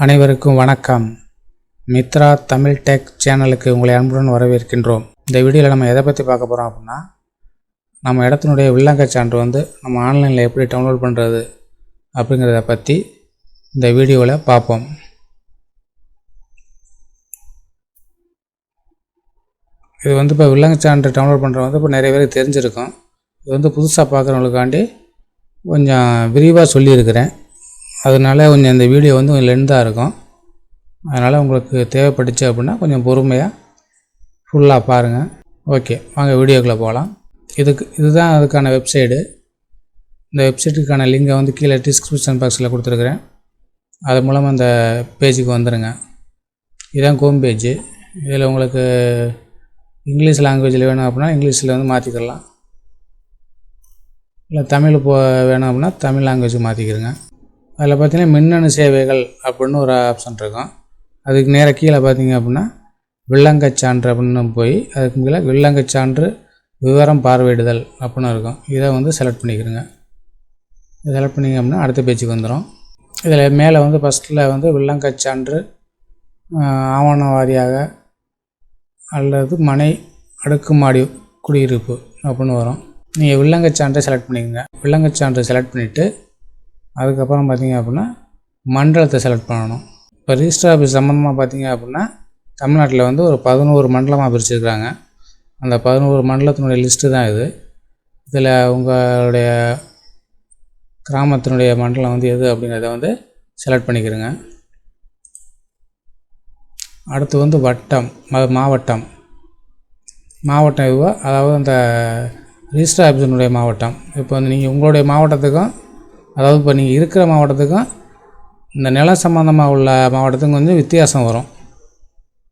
அனைவருக்கும் வணக்கம். மித்ரா தமிழ் டெக் சேனலுக்கு உங்களை அன்புடன் வரவேற்கின்றோம். இந்த வீடியோவில் நம்ம எதை பற்றி பார்க்க போகிறோம் அப்படின்னா, நம்ம இடத்தினுடைய வில்லங்க சான்று நம்ம ஆன்லைனில் எப்படி டவுன்லோட் பண்ணுறது அப்படிங்கிறத பற்றி இந்த வீடியோவில் பார்ப்போம். இது இப்போ வில்லங்க சான்று டவுன்லோட் பண்ணுறது இப்போ நிறைய பேருக்கு தெரிஞ்சிருக்கும். இது புதுசாக பார்க்குறவங்களுக்காண்டி கொஞ்சம் விரிவாக சொல்லியிருக்கிறேன். அதனால் கொஞ்சம் இந்த வீடியோ கொஞ்சம் லென்த்தாக இருக்கும். அதனால் உங்களுக்கு தேவைப்பட்டுச்சு அப்படின்னா கொஞ்சம் பொறுமையாக ஃபுல்லாக பாருங்கள். ஓகே, வாங்க வீடியோக்குள்ளே போகலாம். இதுதான் அதுக்கான வெப்சைடு. இந்த வெப்சைட்டுக்கான லிங்கை கீழே டிஸ்கிரிப்ஷன் பாக்ஸில் கொடுத்துருக்குறேன். அது மூலமாக அந்த பேஜுக்கு வந்துடுங்க. இதுதான் ஹோம் பேஜு. இதில் உங்களுக்கு இங்கிலீஷ் லாங்குவேஜில் வேணும் அப்படின்னா இங்கிலீஷில் மாற்றிக்கலாம். இல்லை தமிழ் வேணும் அப்படின்னா தமிழ் லாங்குவேஜ் மாற்றிக்கிறங்க. அதில் பார்த்திங்கன்னா மின்னணு சேவைகள் அப்படின்னு ஒரு ஆப்ஷன் இருக்கும். அதுக்கு நேராக கீழே பார்த்திங்க அப்படின்னா வில்லங்கச் சான்று அப்படின்னு போய் அதுக்கு கீழே வில்லங்கச் சான்று விவரம் பார்வையிடுதல் அப்படின்னு இருக்கும். இதை செலக்ட் பண்ணிக்கிறங்க. இதை செலக்ட் பண்ணிங்க அப்படின்னா அடுத்த பேஜுக்கு வந்துடும். இதில் மேலே ஃபஸ்ட்டில் வில்லங்கச் சான்று ஆவண வாரியாக அல்லது மனை அடுக்குமாடி குடியிருப்பு அப்படின்னு வரும். நீங்கள் வில்லங்கச் சான்றை செலக்ட் பண்ணிக்கோங்க. வில்லங்கச் சான்றை செலக்ட் பண்ணிவிட்டு அதுக்கப்புறம் பார்த்திங்க அப்படின்னா மண்டலத்தை செலக்ட் பண்ணணும். இப்போ ரிஜிஸ்டர் ஆஃபீஸ் சம்மந்தமாக பார்த்திங்க அப்படின்னா தமிழ்நாட்டில் ஒரு 11 மண்டலமாக பிரிச்சுருக்காங்க. அந்த 11 மண்டலத்தினுடைய லிஸ்ட்டு தான் இது. இதில் உங்களுடைய கிராமத்தினுடைய மண்டலம் எது அப்படிங்கிறத செலக்ட் பண்ணிக்கிறேங்க. அடுத்து வட்டம், மாவட்டம். மாவட்டம் இதுவோ, அதாவது அந்த ரிஜிஸ்டர் ஆஃபீஸினுடைய மாவட்டம். இப்போ நீங்கள் உங்களுடைய மாவட்டத்துக்கும், அதாவது இப்போ நீங்கள் இருக்கிற மாவட்டத்துக்கும் இந்த நிலம் சம்மந்தமாக உள்ள மாவட்டத்துக்கும் கொஞ்சம் வித்தியாசம் வரும்.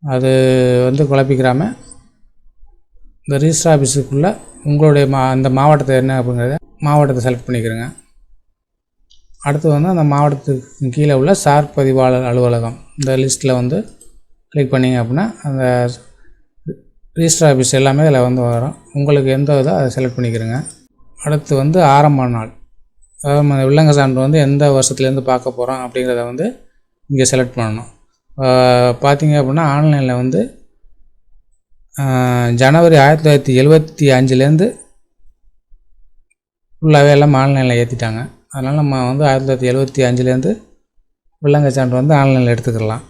அது குழப்பிக்கிறாமல் இந்த ரிஜிஸ்டர் ஆஃபீஸுக்குள்ளே உங்களுடைய அந்த மாவட்டத்தை என்ன அப்படிங்கிறத மாவட்டத்தை செலக்ட் பண்ணிக்கிறேங்க. அடுத்து அந்த மாவட்டத்துக்கு கீழே உள்ள சார் பதிவாளர் அலுவலகம் இந்த லிஸ்ட்டில் கிளிக் பண்ணிங்க அப்படின்னா அந்த ரிஜிஸ்டர் ஆஃபீஸ் எல்லாமே இதில் வரும். உங்களுக்கு எந்த இதோ அதை செலக்ட் பண்ணிக்கிறேங்க. அடுத்து ஆரம்ப நாள், அதாவது வில்லங்க சான்று எந்த வருஷத்துலேருந்து பார்க்க போகிறோம் அப்படிங்கிறத இங்கே செலக்ட் பண்ணணும். பார்த்திங்க அப்படின்னா ஆன்லைனில் ஜனவரி 1975லேருந்து ஃபுல்லாகவே எல்லாம் ஆன்லைனில் ஏற்றிட்டாங்க. அதனால் நம்ம 1975லேருந்து வில்லங்க சான்று ஆன்லைனில் எடுத்துக்கலாம்.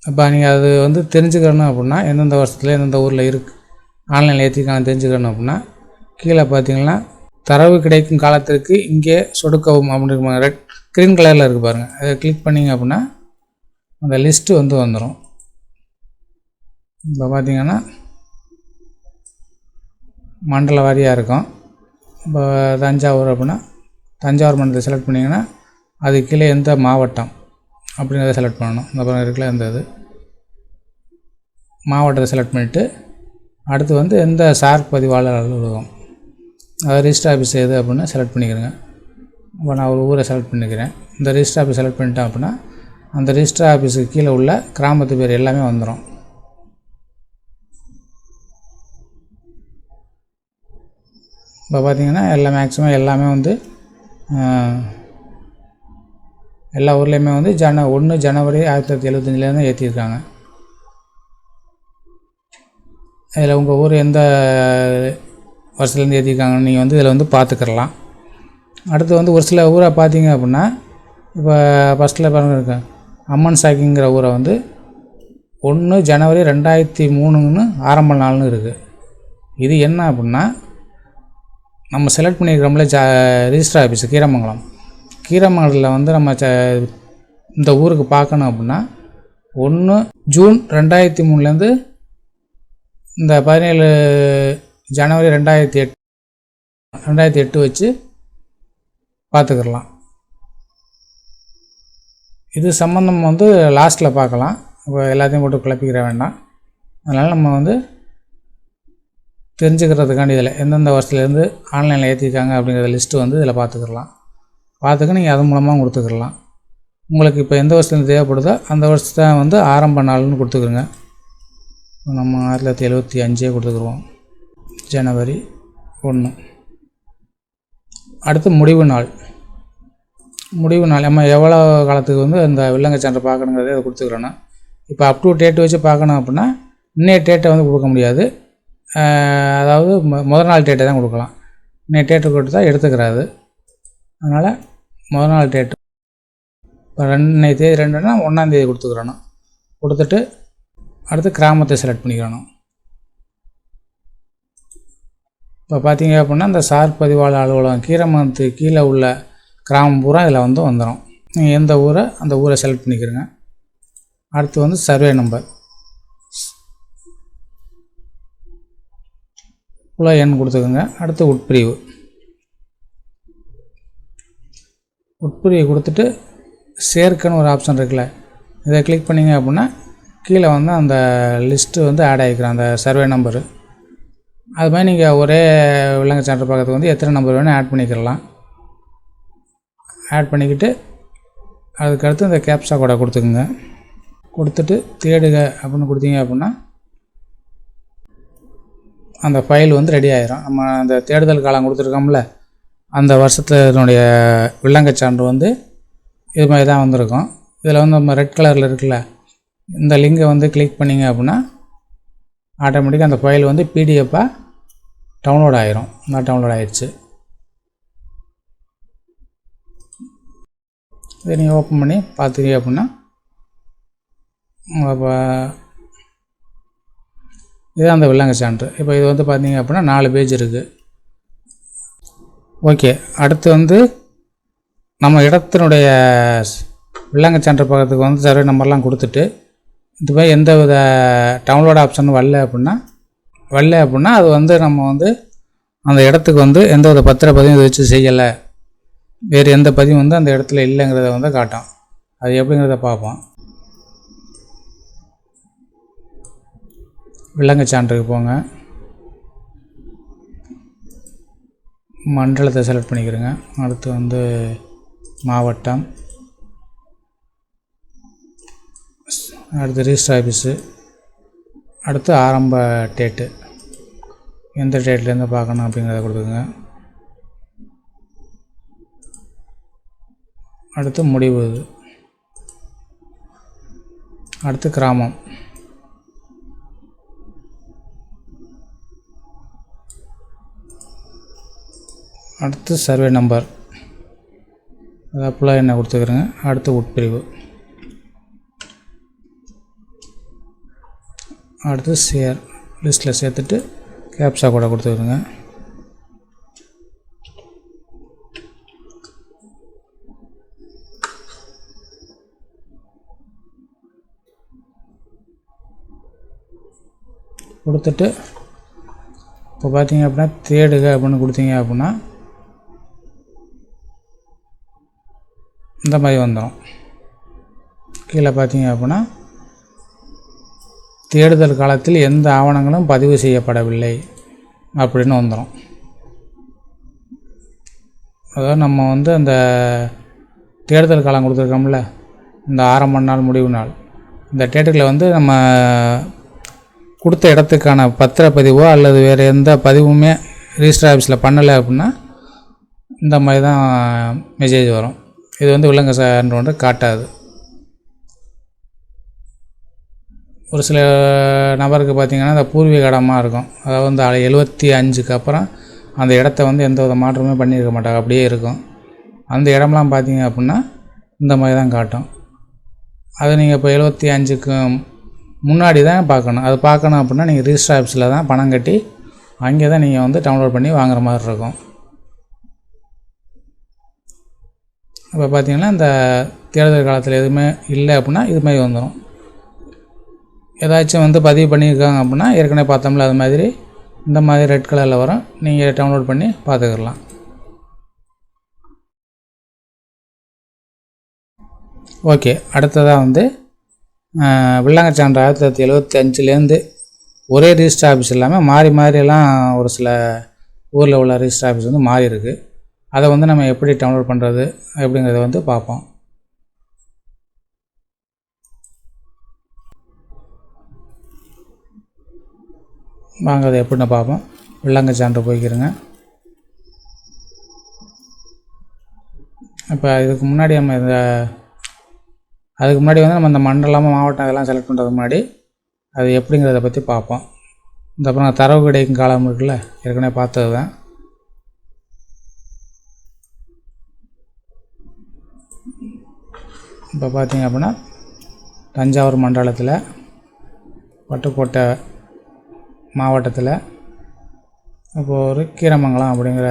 இப்போ நீங்கள் அது தெரிஞ்சுக்கணும் அப்படின்னா எந்தெந்த வருஷத்தில் எந்தெந்த ஊரில் இருக்குது ஆன்லைனில் ஏற்றிருக்காங்க தெரிஞ்சுக்கணும் அப்படின்னா கீழே பார்த்திங்கன்னா தரவு கிடைக்கும் காலத்திற்கு இங்கே சொடுக்கவும் அப்படின்னு ரெட் க்ரீன் கலரில் இருக்குது பாருங்கள். அதை கிளிக் பண்ணிங்க அப்படின்னா அந்த லிஸ்ட்டு வந்துடும். இப்போ பார்த்திங்கன்னா மண்டல வாரியாக இருக்கும். இப்போ தஞ்சாவூர் அப்படின்னா தஞ்சாவூர் மண்டலத்தை செலக்ட் பண்ணிங்கன்னா அது கீழே எந்த மாவட்டம் அப்படிங்கிறத செலக்ட் பண்ணணும். இந்த அப்புறம் இருக்குல்ல இந்த இது மாவட்டத்தை செலக்ட் பண்ணிவிட்டு அடுத்து எந்த சார் பதிவாளர் அலுவலகம், அதாவது ரிஜிஸ்டர் ஆஃபீஸ் எது அப்படின்னு செலக்ட் பண்ணிக்கிறேங்க. இப்போ நான் ஒரு ஊரை செலக்ட் பண்ணிக்கிறேன். இந்த ரிஜிஸ்டர் ஆஃபீஸ் செலக்ட் பண்ணிட்டேன் அப்படின்னா அந்த ரிஜிஸ்டர் ஆஃபீஸுக்கு கீழே உள்ள கிராமத்து பேர் எல்லாமே வந்துடும். இப்போ பார்த்திங்கன்னா மேக்ஸிமம் எல்லாமே எல்லா ஊர்லேயுமே 1 ஜனவரி 1975லேருந்து ஏற்றிருக்காங்க. இதில் உங்கள் ஊர் எந்த வருஷத்துலேருந்து ஏற்றிருக்காங்கன்னு நீங்கள் இதில் பார்த்துக்கிறலாம். அடுத்து ஒரு சில ஊரை பார்த்தீங்க அப்படின்னா இப்போ ஃபஸ்ட்டில் பாருங்க இருக்கு அம்மன் சாக்கிங்கிற ஊரை 1 ஜனவரி 2003 ஆரம்ப நாள்னு இருக்குது. இது என்ன அப்படின்னா நம்ம செலக்ட் பண்ணியிருக்கிறோம்ல ரிஜிஸ்டர் ஆஃபீஸு கீரமங்கலத்தில் நம்ம இந்த ஊருக்கு பார்க்கணும் அப்படின்னா 1 ஜூன் 2003லேருந்து இந்த 17 ஜனவரி 2008 வச்சு பார்த்துக்கலாம். இது சம்மந்தம் லாஸ்ட்டில் பார்க்கலாம். இப்போ எல்லாத்தையும் போட்டு குழப்பிக்கிற வேண்டாம். அதனால் நம்ம தெரிஞ்சுக்கிறதுக்காண்டி இதில் எந்தெந்த வருஷத்துலேருந்து ஆன்லைனில் ஏற்றிருக்காங்க அப்படிங்கிற லிஸ்ட்டு இதில் பார்த்துக்கலாம். நீங்கள் அது மூலமாக கொடுத்துக்கலாம். உங்களுக்கு இப்போ எந்த வருஷத்துலேருந்து தேவைப்படுதோ அந்த வருஷத்தை ஆரம்ப நாள்னு கொடுத்துக்குறோங்க. நம்ம 1975 கொடுத்துக்குருவோம், ஜனவரி 1. அடுத்து முடிவு நாள். முடிவு நாள் நம்ம எவ்வளோ காலத்துக்கு வந்து இந்த வில்லங்கச் சான்று பார்க்கணுங்கிறத அதை கொடுத்துக்கிறோன்னா, இப்போ அப் டு டேட் வச்சு பார்க்கணும் அப்படின்னா இன்னைய டேட்டை வந்து கொடுக்க முடியாது. அதாவது முதல் நாள் டேட்டை தான் கொடுக்கலாம். இன்னைய டேட்டு கொடுத்தா எடுத்துக்கிறாது. அதனால் முதல் நாள் டேட்டு இப்போ இன்னைய தேதி 2னா 1ஆந்தேதி கொடுத்துக்கிறணும். கொடுத்துட்டு அடுத்து கிராமத்தை செலக்ட் பண்ணிக்கிறணும். இப்போ பார்த்தீங்க அப்படின்னா இந்த சார் பதிவாளர் அலுவலகம் கீரமங்கலத்துக்கு கீழே உள்ள கிராமம் பூரா இதில் வந்து வந்துடும். நீங்கள் எந்த ஊரை அந்த ஊரை செலக்ட் பண்ணிக்கிறங்க. அடுத்து வந்து சர்வே நம்பர் புல எண் கொடுத்துக்கோங்க. அடுத்து உட்பிரிவு கொடுத்துட்டு சேர்க்கன்னு ஒரு ஆப்ஷன் இருக்குல்ல, இதை கிளிக் பண்ணிங்க அப்படின்னா கீழே வந்து அந்த லிஸ்ட்டு வந்து ஆட் ஆகிக்கிறோம் அந்த சர்வே நம்பரு. அது மாதிரி நீங்கள் ஒரே வில்லங்கச் சான்று பார்க்கறதுக்கு வந்து எத்தனை நம்பர் வேணும் ஆட் பண்ணிக்கிறலாம். ஆட் பண்ணிக்கிட்டு அதுக்கடுத்து இந்த கேப்சா கோடை கொடுத்துக்குங்க. கொடுத்துட்டு தேடுக அப்படின்னு கொடுத்தீங்க அப்படின்னா அந்த ஃபைல் வந்து ரெடி ஆகிரும். நம்ம அந்த தேடுதல் காலம் கொடுத்துருக்கோம்ல, அந்த வருஷத்தினுடைய வில்லங்கச் சான்று வந்து இது மாதிரி தான் வந்திருக்கும். இதில் வந்து நம்ம ரெட் கலரில் இருக்குல்ல, இந்த லிங்கை வந்து கிளிக் பண்ணிங்க அப்படின்னா ஆட்டோமேட்டிக்காக அந்த ஃபைல் வந்து பிடிஎஃபாக டவுன்லோட் ஆகிரும். நான் டவுன்லோட் ஆகிடுச்சு. இதை நீங்கள் ஓப்பன் பண்ணி பார்த்துக்கிங்க அப்படின்னா இதுதான் அந்த வில்லங்கச் சான்று. இப்போ இது வந்து பார்த்தீங்க அப்படின்னா 4 பேஜ் இருக்குது. ஓகே, அடுத்து வந்து நம்ம இடத்தினுடைய வில்லங்கச் சான்று பார்க்கறதுக்கு வந்து சர்வே நம்பர்லாம் கொடுத்துட்டு இது மாதிரி எந்த வித டவுன்லோட் ஆப்ஷன் வரல அப்படின்னா அது வந்து நம்ம வந்து அந்த இடத்துக்கு வந்து எந்த வித பத்திரப்பதிவும் இதை வச்சு செய்யலை, வேறு எந்த பதிவும் வந்து அந்த இடத்துல இல்லைங்கிறத வந்து காட்டும். அது எப்படிங்கிறத பார்ப்போம். வில்லங்கச் சான்றுக்கு போங்க. மண்டலத்தை செலக்ட் பண்ணிக்கிறேங்க. அடுத்து வந்து மாவட்டம், அடுத்து ரிஜிஸ்டர் ஆஃபீஸு, அடுத்து ஆரம்ப டேட்டு, எந்த டேட்லேருந்து பார்க்கணும் அப்படிங்கிறத கொடுத்துங்க. அடுத்து முடிவு, அடுத்து கிராமம், அடுத்து சர்வே நம்பர், அது அப்போலாம் என்ன கொடுத்துக்கிறேங்க. அடுத்து உட்பிரிவு, அடுத்து ஷேர் லிஸ்ட்டில் சேர்த்துட்டு கேப்சா கூட கொடுத்துக்கிறேங்க. கொடுத்துட்டு இப்போ பார்த்தீங்க அப்படின்னா தேடுக அப்படின்னு கொடுத்தீங்க அப்படின்னா இந்த மாதிரி வந்துடும். கீழே பார்த்தீங்க அப்படின்னா தேடுதல் காலத்தில் எந்த ஆவணங்களும் பதிவு செய்யப்படவில்லை அப்படின்னு வந்துடும். அதாவது நம்ம வந்து அந்த தேடுதல் காலம் கொடுத்துருக்கோம்ல, இந்த ஆரம்ப நாள் முடிவு நாள், இந்த டேட்டுகளை வந்து நம்ம கொடுத்த இடத்துக்கான பத்திரப்பதிவோ அல்லது வேறு எந்த பதிவுமே ரிஜிஸ்டர் ஆஃபீஸில் பண்ணலை அப்படின்னா இந்த மாதிரி தான் மெசேஜ் வரும். இது வந்து வில்லங்கச் சான்று வந்து காட்டாது. ஒரு சில நபருக்கு பார்த்திங்கன்னா இந்த பூர்வீக இடமாக இருக்கும். அதாவது இந்த 75க்கு அப்புறம் அந்த இடத்த வந்து எந்த வித மாற்றமே பண்ணியிருக்க மாட்டாங்க, அப்படியே இருக்கும். அந்த இடம்லாம் பார்த்திங்க அப்படின்னா இந்த மாதிரி தான் காட்டும். அது நீங்கள் இப்போ 75க்கு முன்னாடி தான் பார்க்கணும். அது பார்க்கணும் அப்படின்னா நீங்கள் ரிஜிஸ்டர் ஆஃபீஸில் தான் பணம் கட்டி அங்கே தான் நீங்கள் வந்து டவுன்லோட் பண்ணி வாங்குற மாதிரி இருக்கும். இப்போ பார்த்திங்கன்னா இந்த தேர்தல் காலத்தில் எதுவுமே இல்லை அப்படின்னா இது மாதிரி வந்துடும். ஏதாச்சும் வந்து பதிவு பண்ணியிருக்காங்க அப்படின்னா ஏற்கனவே பார்த்தோம்ல அது மாதிரி இந்த மாதிரி ரெட் கலரில் வரும். நீங்கள் டவுன்லோட் பண்ணி பார்த்துக்கலாம். ஓகே, அடுத்ததாக வந்து வில்லங்கச் சான்று 1975லேருந்து ஒரே ரிஜிஸ்டர் ஆஃபீஸ் இல்லாமல் மாறியெல்லாம் ஒரு சில ஊரில் உள்ள ரிஜிஸ்டர் ஆஃபீஸ் வந்து மாறி இருக்குது. அதை வந்து நம்ம எப்படி டவுன்லோட் பண்ணுறது அப்படிங்கிறத வந்து பார்ப்போம். வாங்க அதை எப்படின்னு பார்ப்போம். வில்லங்கச் சான்று போய்க்கிறேங்க. இப்போ அதுக்கு முன்னாடி வந்து நம்ம இந்த மண்டலம் மாவட்டம் இதெல்லாம் செலக்ட் பண்ணுறதுக்கு முன்னாடி அது எப்படிங்கிறத பற்றி பார்ப்போம். இந்த அப்புறம் தரவு கிடைக்கும் காலம் இருக்குல்ல, ஏற்கனவே பார்த்தது தான். இப்போ பார்த்தீங்க அப்படின்னா தஞ்சாவூர் மண்டலத்தில் பட்டுக்கோட்டை மாவட்டத்தில் இப்போது ஒரு கீரமங்கலம் அப்படிங்கிற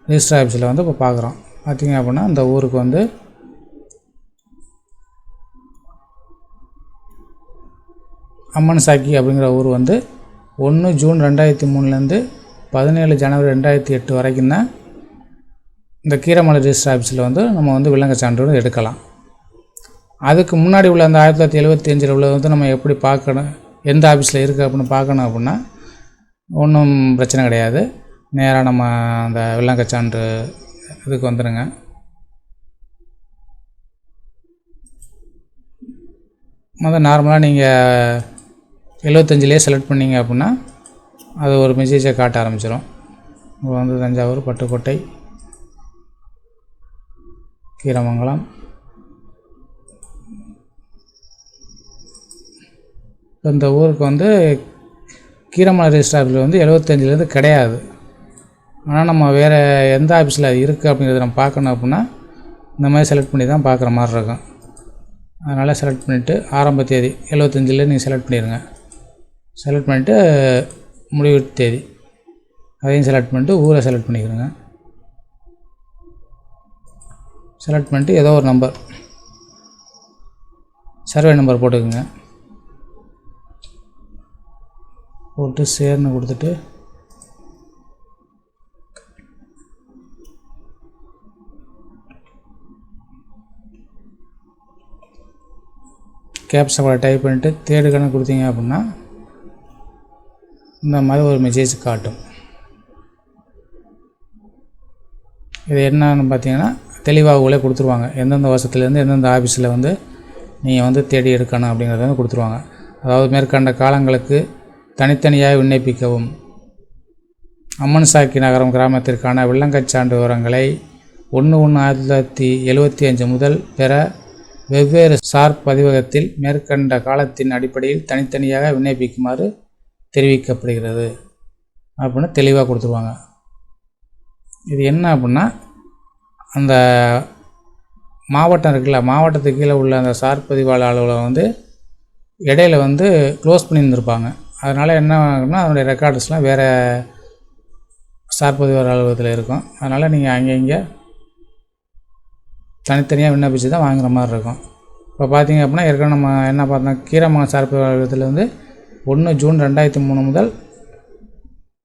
ரிஜிஸ்டர் ஆஃபீஸில் வந்து இப்போ பார்க்குறோம். பார்த்திங்க அப்படின்னா இந்த ஊருக்கு வந்து அம்மன் சாக்கி அப்படிங்கிற ஊர் வந்து 1 ஜூன் 2003 17 ஜனவரி 2008 வரைக்கும் தான் இந்த கீரமலை ரிஜிஸ்டர் ஆஃபீஸில் வந்து நம்ம வந்து விலங்கு சான்றிதழ் எடுக்கலாம். அதுக்கு முன்னாடி உள்ள அந்த 1975 உள்ளது வந்து நம்ம எப்படி பார்க்கணும், எந்த ஆஃபீஸில் இருக்குது அப்படின்னு பார்க்கணும் அப்படின்னா ஒன்றும் பிரச்சனை கிடையாது. நேராக நம்ம அந்த விலங்கு சான்று இதுக்கு வந்துடுங்க. நார்மலாக நீங்கள் 75லேயே செலக்ட் பண்ணிங்க அப்படின்னா அது ஒரு மெசேஜை காட்ட ஆரம்பிச்சிடும். இப்போ வந்து தஞ்சாவூர் பட்டுக்கோட்டை கீரமங்கலம். இந்த ஊருக்கு வந்து கீரமலை ரிஜிஸ்டர் ஆஃபீஸில் வந்து 75லேருந்து கிடையாது. ஆனால் நம்ம வேறு எந்த ஆஃபீஸில் அது இருக்குது அப்படிங்கிறத நம்ம பார்க்கணும் அப்படின்னா இந்த மாதிரி செலக்ட் பண்ணி தான் பார்க்குற மாதிரி இருக்கும். அதனால் செலக்ட் பண்ணிவிட்டு ஆரம்ப தேதி 75ல் நீங்கள் செலக்ட் பண்ணிடுங்க. செலக்ட் பண்ணிவிட்டு முடிவு தேதி அதையும் செலக்ட் பண்ணிட்டு ஊரை செலக்ட் பண்ணிக்கிறோங்க. செலக்ட் பண்ணிட்டு ஏதோ ஒரு நம்பர், சர்வே நம்பர் போட்டுக்குங்க. போட்டு சேர்னு கொடுத்துட்டு கேப்சா கூட டைப் பண்ணிவிட்டு தேடு கணக்கு கொடுத்தீங்க அப்படின்னா இந்த மாதிரி ஒரு மெசேஜ் காட்டும். இது என்னன்னு பார்த்தீங்கன்னா தெளிவாக உங்களே கொடுத்துருவாங்க. எந்தெந்த வருஷத்துலேருந்து எந்தெந்த ஆஃபீஸில் வந்து நீங்கள் வந்து தேடி எடுக்கணும் அப்படிங்கிறத வந்து கொடுத்துருவாங்க. அதாவது மேற்கண்ட காலங்களுக்கு தனித்தனியாக விண்ணப்பிக்கவும், அம்மன் சாக்கி நகரம் கிராமத்திற்கான விலங்கச்சான்று விவரங்களை 1/1/1975 முதல் பெற வெவ்வேறு சார் பதிவகத்தில் மேற்கண்ட காலத்தின் அடிப்படையில் தனித்தனியாக விண்ணப்பிக்குமாறு தெரிவிக்கப்படுகிறது அப்படின்னு தெளிவாக கொடுத்துருவாங்க. இது என்ன அப்படின்னா அந்த மாவட்டம் இருக்குல்ல, மாவட்டத்துக்கு கீழே உள்ள அந்த சார் பதிவாளர் அலுவலகம் வந்து இடையில வந்து க்ளோஸ் பண்ணியிருந்திருப்பாங்க. அதனால் என்ன ஆகும்னா அதனுடைய ரெக்கார்ட்ஸ்லாம் வேறு சார் பதிவாளர் அலுவலகத்தில் இருக்கும். அதனால் நீங்கள் அங்கே தனித்தனியாக விண்ணப்பிச்சு தான் வாங்குகிற மாதிரி இருக்கும். இப்போ பார்த்தீங்க அப்படின்னா ஏற்கனவே நம்ம என்ன பார்த்தோம், கீரமங்கலம் சார் பதிவாளர் அலுவலகத்தில் வந்து 1 ஜூன் 2003 முதல்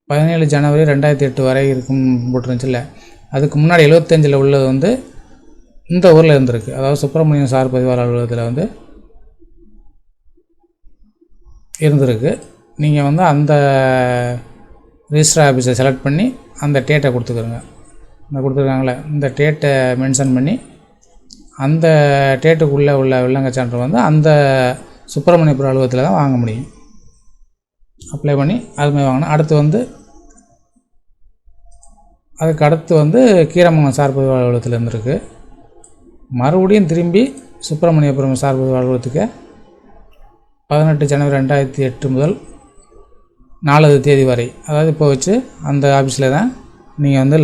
17 ஜனவரி 2008 வரை இருக்கும் போட்டுருந்துச்சுல்ல. அதுக்கு முன்னாடி 75ல் உள்ளது வந்து இந்த ஊரில் இருந்திருக்கு. அதாவது சுப்பிரமணியம் சார் பதிவாளர் அலுவலகத்தில் வந்து இருந்திருக்கு. நீங்கள் வந்து அந்த ரிஜிஸ்டர் ஆஃபீஸை செலக்ட் பண்ணி அந்த டேட்டை கொடுத்துக்கிறோங்க. இந்த கொடுத்துருக்காங்களே இந்த டேட்டை மென்ஷன் பண்ணி அந்த டேட்டுக்குள்ளே உள்ள விலங்கு சான்று வந்து அந்த சுப்பிரமணியபுரம் அலுவலகத்தில் தான் வாங்க முடியும். அப்ளை பண்ணி அதுமாதிரி வாங்கணும். அடுத்து வந்து அதுக்கு அடுத்து வந்து கீரமங்கலம் சார் பதிவாளர் அலுவலகத்தில் இருந்திருக்கு. மறுபடியும் திரும்பி சுப்பிரமணியபுரம் சார் பதிவாளர் அலுவலகத்துக்கு 18 ஜனவரி 2008 முதல் 4வது தேதி வரை, அதாவது இப்போ வச்சு அந்த ஆஃபீஸில் தான் நீங்கள் வந்து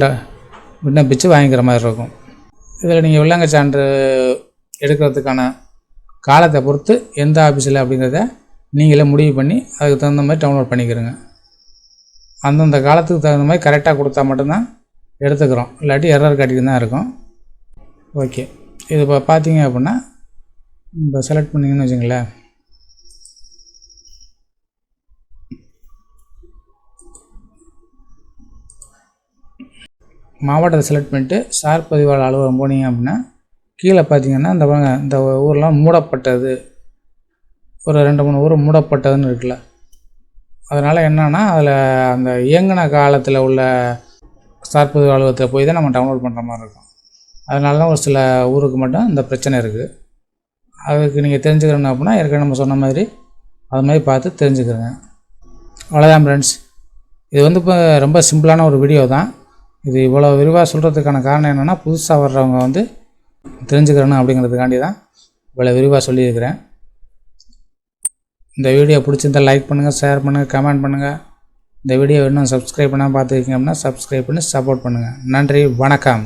விண்ணப்பித்து வாங்கிக்கிற மாதிரி இருக்கும். இதில் நீங்கள் விலங்கு சான்று எடுக்கிறதுக்கான காலத்தை பொறுத்து எந்த ஆஃபீஸில் அப்படிங்கிறத நீங்களே முடிவு பண்ணி அதுக்கு தகுந்த மாதிரி டவுன்லோட் பண்ணிக்கிறோங்க. அந்தந்த காலத்துக்கு தகுந்த மாதிரி கரெக்டாக கொடுத்தா மட்டும்தான் எடுத்துக்கிறோம், இல்லாட்டி எரர் காட்டிட்டு தான் இருக்கும். ஓகே, இது இப்போ பார்த்தீங்க அப்படின்னா இப்போ செலக்ட் பண்ணிங்கன்னு வச்சுங்களேன். மாவட்டத்தை செலக்ட் பண்ணிட்டு சார் பதிவாளர் அலுவலகம் போனீங்க அப்படின்னா கீழே பார்த்தீங்கன்னா இந்த ஊரெலாம் மூடப்பட்டது, ஒரு 2-3 ஊர் மூடப்பட்டதுன்னு இருக்குல்ல. அதனால் என்னன்னா அதில் அந்த இயங்கின காலத்தில் உள்ள சார் பதிவாளர் அலுவலகத்தில் போய் தான் நம்ம டவுன்லோட் பண்ணுற மாதிரி இருக்கும். அதனால தான் ஒரு சில ஊருக்கு மட்டும் இந்த பிரச்சனை இருக்குது. அதுக்கு நீங்கள் தெரிஞ்சுக்கிறோன்னா அப்படின்னா ஏற்கனவே நம்ம சொன்ன மாதிரி அது மாதிரி பார்த்து தெரிஞ்சுக்கிறேங்க. அவ்வளோதான் ஃப்ரெண்ட்ஸ். இது வந்து இப்போ ரொம்ப சிம்பிளான ஒரு வீடியோ தான். இது இவ்வளோ விரிவாக சொல்கிறதுக்கான காரணம் என்னென்னா, புதுசாக வர்றவங்க வந்து தெரிஞ்சுக்கிறணும் அப்படிங்கிறதுக்காண்டி தான் இவ்வளோ விரிவாக சொல்லியிருக்கிறேன். இந்த வீடியோ பிடிச்சிருந்தால் லைக் பண்ணுங்கள், ஷேர் பண்ணுங்கள், கமெண்ட் பண்ணுங்கள். இந்த வீடியோ இன்னும் சப்ஸ்கிரைப் பண்ணால் பார்த்துருக்கீங்க அப்படின்னா சப்ஸ்கிரைப் பண்ணி சப்போர்ட் பண்ணுங்கள். நன்றி, வணக்கம்.